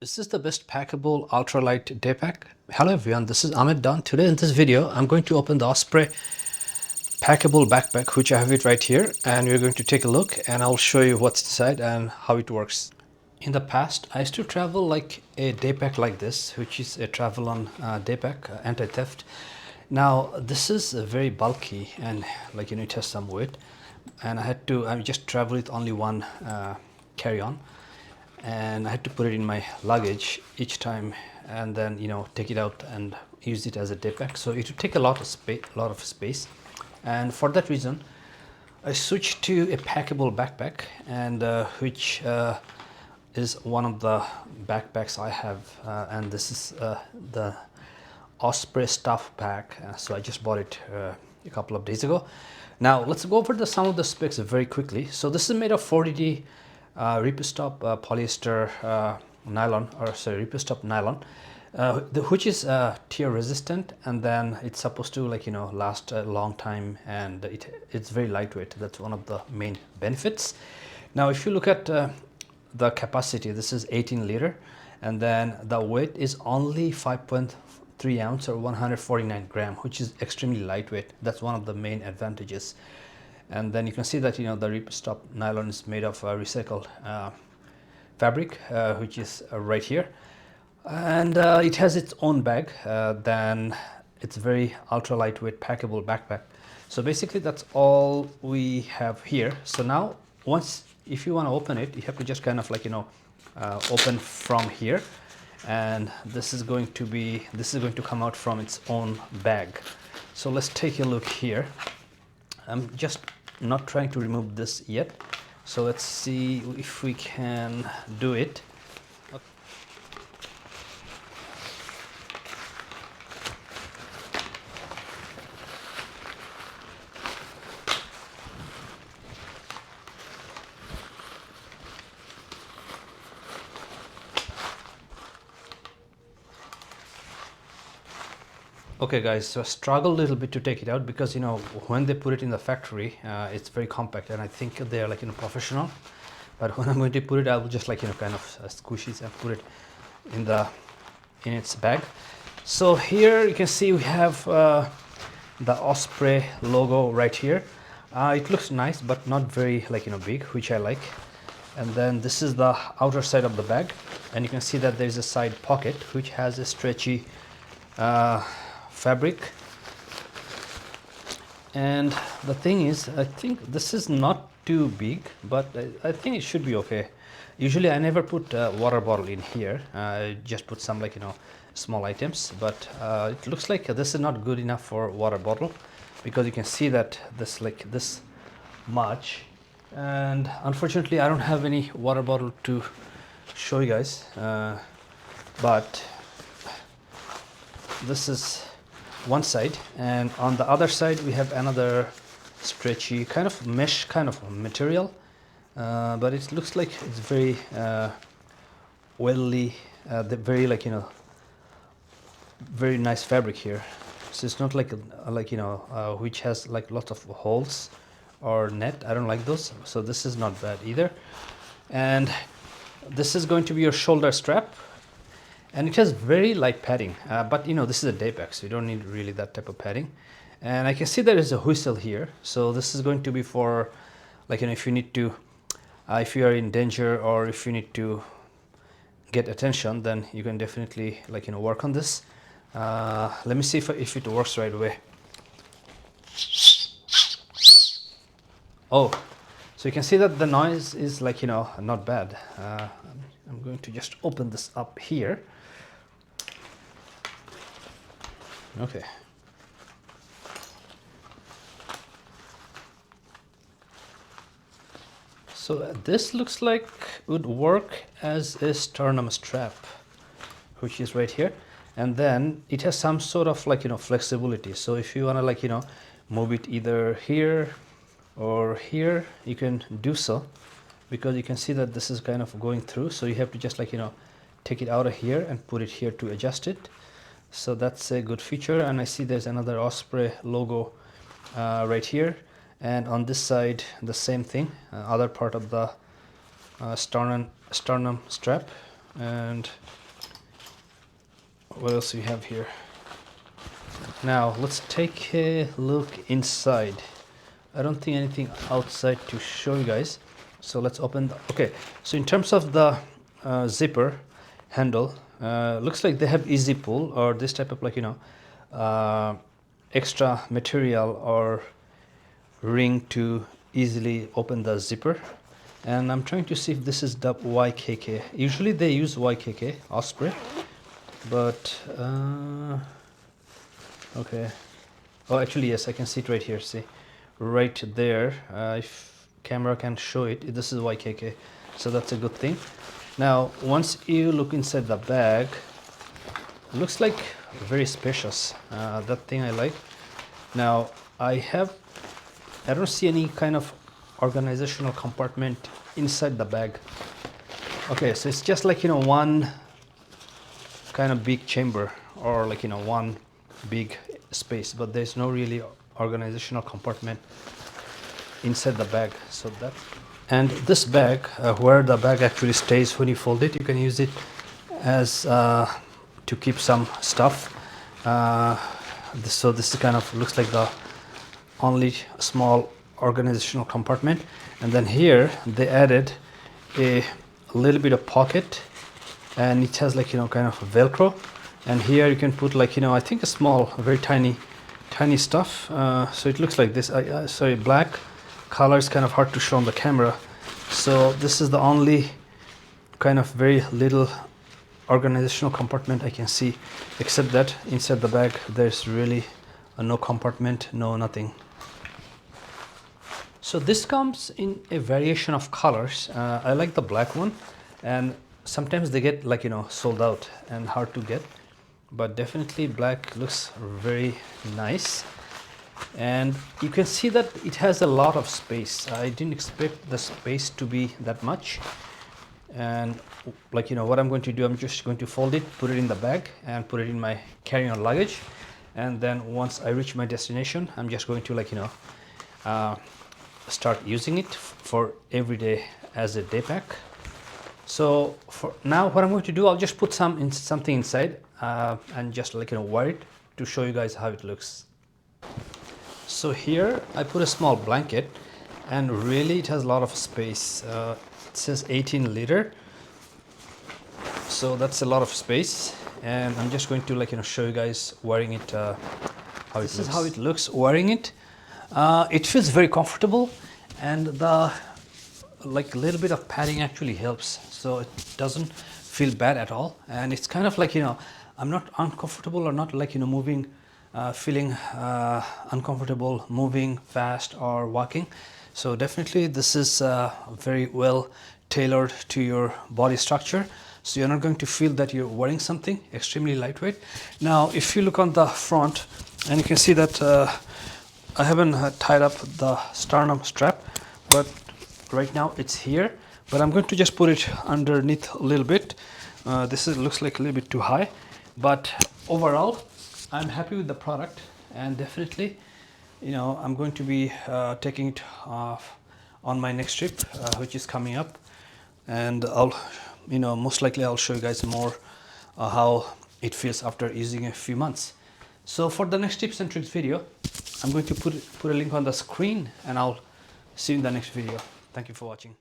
Is this the best packable ultralight day pack? Hello everyone, this is Ahmed Don. Today in this video, I'm going to open the Osprey packable backpack, which I have it right here, and we're going to take a look and I'll show you what's inside and how it works. In the past, I used to travel like a day pack like this, which is a travel on Daypack, anti-theft. Now this is very bulky and it has some weight, and I just travel with only one carry-on, and I had to put it in my luggage each time and then take it out and use it as a day pack. So it would take a lot of space, and for that reason I switched to a packable backpack, and which is one of the backpacks I have, and this is the Osprey Stuff Pack. So I just bought it a couple of days ago. Now let's go over some of the specs very quickly. So this is made of 40D ripstop polyester nylon, ripstop nylon, which is tear resistant, and then it's supposed to last a long time, and it's very lightweight. That's one of the main benefits. Now if you look at the capacity, this is 18 liter, and then the weight is only 5.3 ounce or 149 gram, which is extremely lightweight. That's one of the main advantages. And then you can see that the ripstop nylon is made of recycled fabric, which is right here, and it has its own bag. Then it's very ultra lightweight packable backpack. So basically that's all we have here. So now if you want to open it, you have to just kind of open from here, and this is going to come out from its own bag. So let's take a look here. I'm just not trying to remove this yet, so let's see if we can do it. Okay guys, so I struggled a little bit to take it out because when they put it in the factory, it's very compact, and I think they are professional. But when I'm going to put it, I will just kind of squish it and put it in its bag. So here you can see we have the Osprey logo right here. It looks nice, but not very big, which I like. And then this is the outer side of the bag, and you can see that there's a side pocket which has a stretchy fabric. And the thing is, I think this is not too big, but I think it should be okay. Usually I never put a water bottle in here. I just put some small items, but it looks like this is not good enough for water bottle, because you can see that this this much, and unfortunately I don't have any water bottle to show you guys, but this is one side, and on the other side we have another stretchy kind of mesh kind of material, but it looks like it's very very very nice fabric here. So it's not which has lots of holes or net. I don't like those, so this is not bad either. And this is going to be your shoulder strap, and it has very light padding, but this is a day pack, so you don't need really that type of padding. And I can see there is a whistle here, so this is going to be for if you need to if you are in danger, or if you need to get attention, then you can definitely work on this. Let me see if it works right away. Oh, so you can see that the noise is not bad. I'm going to just open this up here. Okay. So this looks like would work as a sternum strap, which is right here, and then it has some sort of flexibility. So if you want to move it either here or here, you can do so, because you can see that this is kind of going through. So you have to just take it out of here and put it here to adjust it. So that's a good feature. And I see there's another Osprey logo right here, and on this side the same thing, other part of the sternum strap, And what else we have here? Now let's take a look inside. I don't think anything outside to show you guys, so let's open okay, so in terms of the zipper handle, looks like they have easy pull or this type of, like, extra material or ring to easily open the zipper. And I'm trying to see if this is the YKK. Usually they use YKK Osprey, but okay, oh actually yes, I can see it right here, see right there. If camera can show it, this is YKK, so that's a good thing. Now once you look inside the bag, it looks like very spacious. That thing I like. Now I don't see any kind of organizational compartment inside the bag. Okay, so it's just like, one kind of big chamber, or like, one big space, but there's no really organizational compartment inside the bag. So that, and this bag, where the bag actually stays when you fold it, you can use it as to keep some stuff. So this kind of looks like the only small organizational compartment. And then here they added a little bit of pocket, and it has, like, kind of Velcro. And here you can put, like, I think a small, very tiny stuff. So it looks like this. Sorry, black color is kind of hard to show on the camera. So this is the only kind of very little organizational compartment I can see, except that inside the bag there's really no compartment, no nothing. So this comes in a variation of colors. I like the black one, and sometimes they get, like, sold out and hard to get, but definitely black looks very nice. And you can see that it has a lot of space. I didn't expect the space to be that much. And, like, what I'm going to do, I'm just going to fold it, put it in the bag, and put it in my carry-on luggage. And then once I reach my destination, I'm just going to, like, start using it for every day as a day pack. So for now, what I'm going to do, I'll just put something inside and just, like, wear it to show you guys how it looks. So here I put a small blanket, and really it has a lot of space. It says 18 liter, so that's a lot of space. And I'm just going to, like, show you guys wearing it, how this is how it looks wearing it. It feels very comfortable, and the, like, little bit of padding actually helps, so it doesn't feel bad at all. And it's kind of like, I'm not uncomfortable or not, like, moving, feeling uncomfortable moving fast or walking. So definitely this is very well tailored to your body structure, so you're not going to feel that you're wearing something extremely lightweight. Now if you look on the front, and you can see that I haven't tied up the sternum strap, but right now it's here. But I'm going to just put it underneath a little bit. This looks like a little bit too high, but overall I'm happy with the product, and definitely, I'm going to be taking it on my next trip, which is coming up, and I'll, most likely I'll show you guys more how it feels after using a few months. So for the next tips and tricks video, I'm going to put a link on the screen, and I'll see you in the next video. Thank you for watching.